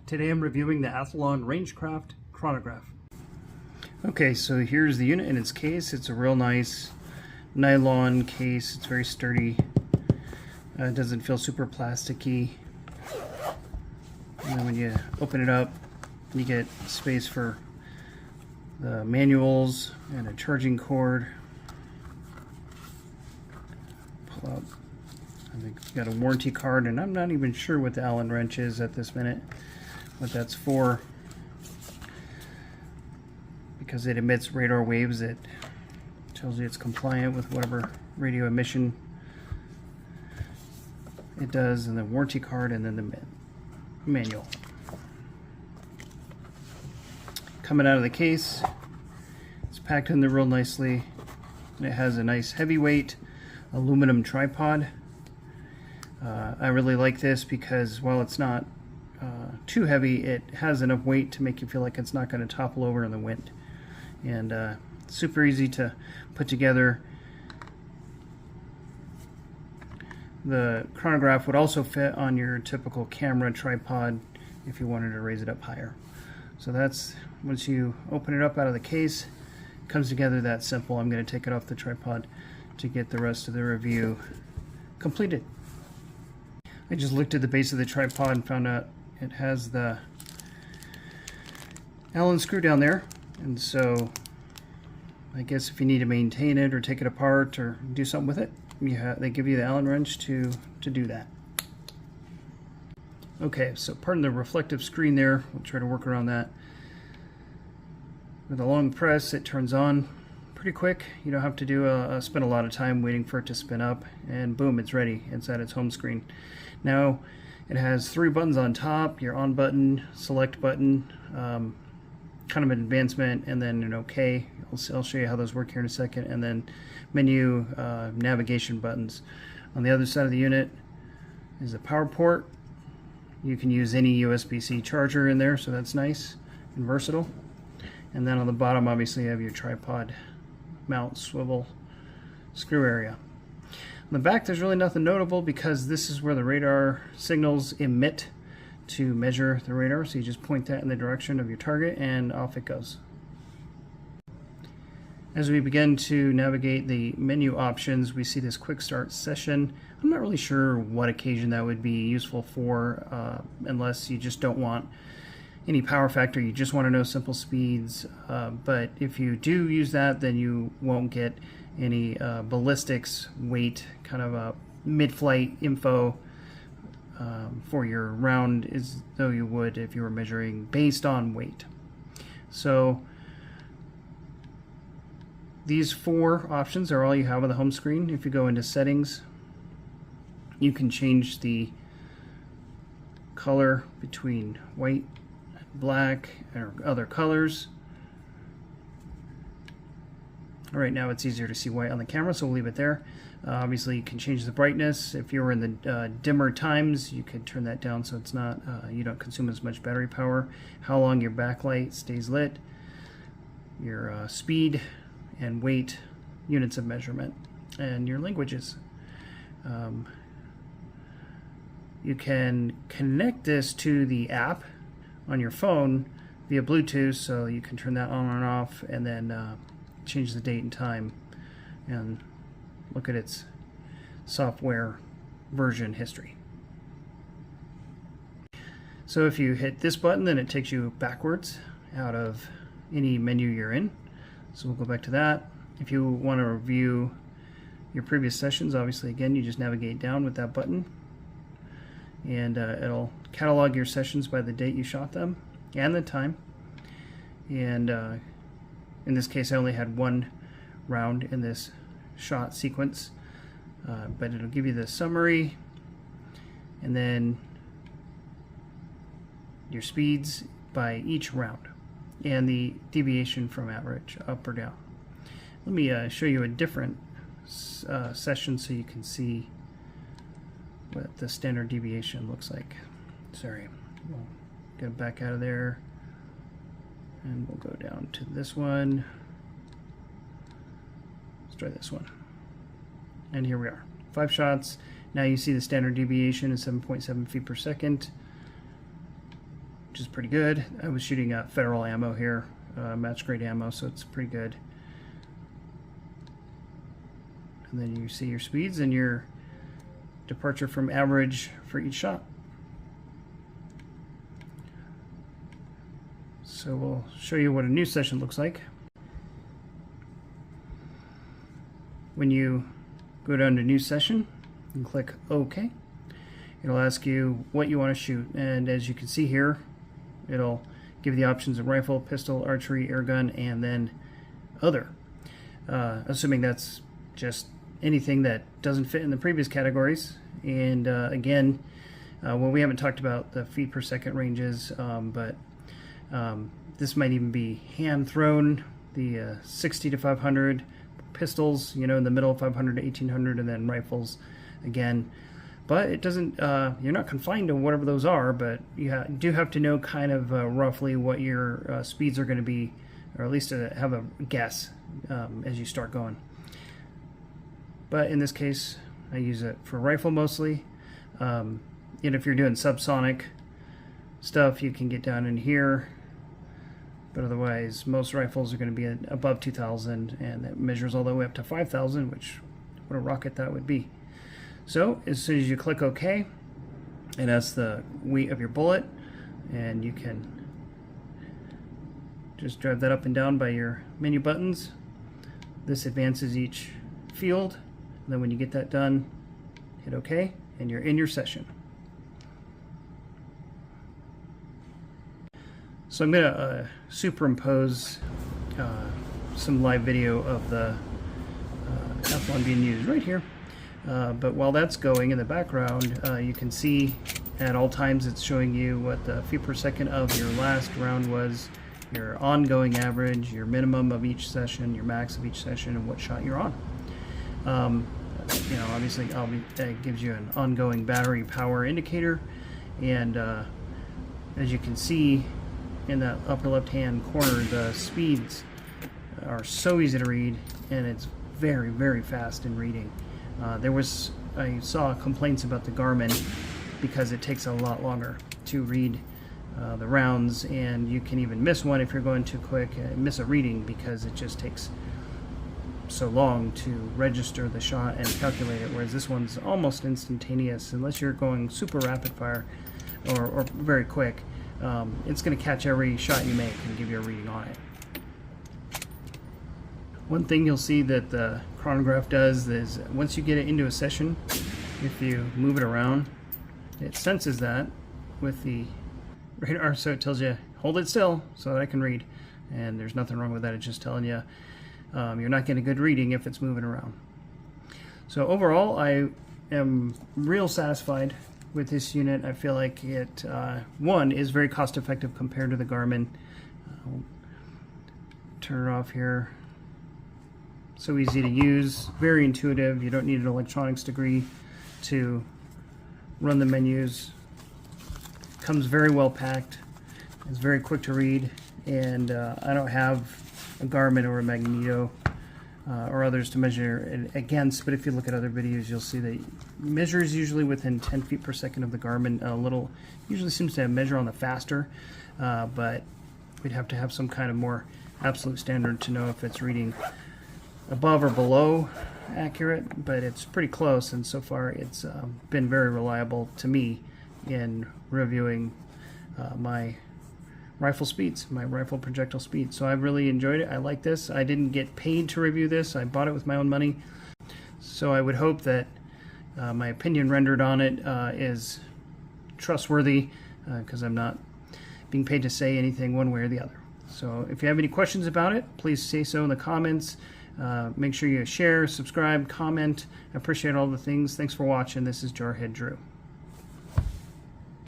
Today I'm reviewing the Athl-On Rangecraft Chronograph. Okay, so here's the unit in its case. It's a real nice nylon case. It's very sturdy. It doesn't feel super plasticky. And then when you open it up, you get space for the manuals and a charging cord. Pull out. I think it's got a warranty card, and I'm not even sure what the Allen wrench is at this minute, what that's for. Because it emits radar waves, it tells you it's compliant with whatever radio emission it does, and the warranty card, and then the manual. Coming out of the case, it's packed in there real nicely. It has a nice heavyweight aluminum tripod. I really like this because while it's not too heavy, it has enough weight to make you feel like it's not going to topple over in the wind. And super easy to put together. The chronograph would also fit on your typical camera tripod if you wanted to raise it up higher. So that's, once you open it up out of the case, it comes together that simple. I'm going to take it off the tripod to get the rest of the review completed. I just looked at the base of the tripod and found out it has the Allen screw down there, and so I guess if you need to maintain it or take it apart or do something with it, they give you the Allen wrench to do that. Okay, so pardon the reflective screen there. We'll try to work around that. With a long press, it turns on pretty quick. You don't have to do spend a lot of time waiting for it to spin up, and boom, it's ready. It's at its home screen. Now it has 3 buttons on top: your on button, select button, kind of an advancement, and then an OK. I'll show you how those work here in a second, and then menu navigation buttons. On the other side of the unit is a power port. You can use any USB-C charger in there, so that's nice and versatile. And then on the bottom, obviously, you have your tripod mount swivel screw area. On the back, there's really nothing notable because this is where the radar signals emit to measure the radar. So you just point that in the direction of your target and off it goes. As we begin to navigate the menu options, we see this quick start session. I'm not really sure what occasion that would be useful for, unless you just don't want any power factor, you just want to know simple speeds. But if you do use that, then you won't get any ballistics weight, kind of a mid-flight info for your round, as though you would if you were measuring based on weight. So these 4 options are all you have on the home screen. If you go into settings, you can change the color between white, black, or other colors. Right now it's easier to see white on the camera, so we'll leave it there. Obviously you can change the brightness. If you were in the dimmer times, you could turn that down so it's not you don't consume as much battery power. How long your backlight stays lit, your speed and weight units of measurement, and your languages. You can connect this to the app on your phone via Bluetooth, so you can turn that on and off, and then change the date and time and look at its software version history. So if you hit this button, then it takes you backwards out of any menu you're in. So we'll go back to that. If you want to review your previous sessions, obviously again you just navigate down with that button, and it'll catalog your sessions by the date you shot them and the time. And in this case I only had 1 round in this shot sequence, but it'll give you the summary and then your speeds by each round and the deviation from average, up or down. Let me show you a different session so you can see what the standard deviation looks like. Sorry, we'll get back out of there and we'll go down to this one. Let's try this one. And here we are, 5 shots. Now you see the standard deviation is 7.7 feet per second. which is pretty good. I was shooting federal ammo here, match grade ammo, so it's pretty good. And then you see your speeds and your departure from average for each shot. So we'll show you what a new session looks like. When you go down to new session and click OK, it'll ask you what you want to shoot, and as you can see here, it'll give you the options of rifle, pistol, archery, air gun, and then other. Assuming that's just anything that doesn't fit in the previous categories. And again, well, we haven't talked about the feet per second ranges, but this might even be hand thrown, the 60 to 500, pistols, you know, in the middle, 500 to 1800, and then rifles again. But it doesn't, you're not confined to whatever those are, but you do have to know kind of roughly what your speeds are going to be, or at least have a guess as you start going. But in this case, I use it for rifle mostly. And if you're doing subsonic stuff, you can get down in here. But otherwise, most rifles are going to be above 2,000, and that measures all the way up to 5,000, which, what a rocket that would be. So as soon as you click OK, it asks the weight of your bullet, and you can just drive that up and down by your menu buttons. This advances each field, and then when you get that done, hit OK, and you're in your session. So I'm going to superimpose some live video of the Athl-On being used right here. But while that's going in the background, you can see at all times it's showing you what the feet per second of your last round was, your ongoing average, your minimum of each session, your max of each session, and what shot you're on. You know, obviously that gives you an ongoing battery power indicator, and as you can see in that upper left hand corner, the speeds are so easy to read, and it's very, very fast in reading. I saw complaints about the Garmin because it takes a lot longer to read the rounds, and you can even miss one if you're going too quick, miss a reading because it just takes so long to register the shot and calculate it, whereas this one's almost instantaneous unless you're going super rapid fire or very quick. It's going to catch every shot you make and give you a reading on it. One thing you'll see that the chronograph does is once you get it into a session, if you move it around, it senses that with the radar, so it tells you hold it still so that I can read, and there's nothing wrong with that. It's just telling you you're not getting a good reading if it's moving around. So overall, I am real satisfied with this unit. I feel like it, one, is very cost effective compared to the Garmin. I'll turn it off here. So easy to use, very intuitive. You don't need an electronics degree to run the menus. Comes very well packed. It's very quick to read, and I don't have a Garmin or a Magneto or others to measure it against, but if you look at other videos, you'll see that it measures usually within 10 feet per second of the Garmin. Usually seems to measure on the faster, but we'd have to have some kind of more absolute standard to know if it's reading above or below accurate, but it's pretty close, and so far it's been very reliable to me in reviewing my rifle speeds, my rifle projectile speeds. So I've really enjoyed it. I like this. I didn't get paid to review this. I bought it with my own money. So I would hope that my opinion rendered on it is trustworthy, because I'm not being paid to say anything one way or the other. So if you have any questions about it, please say so in the comments. Make sure you share, subscribe, comment. I appreciate all the things. Thanks for watching. This is Jarhead Drew.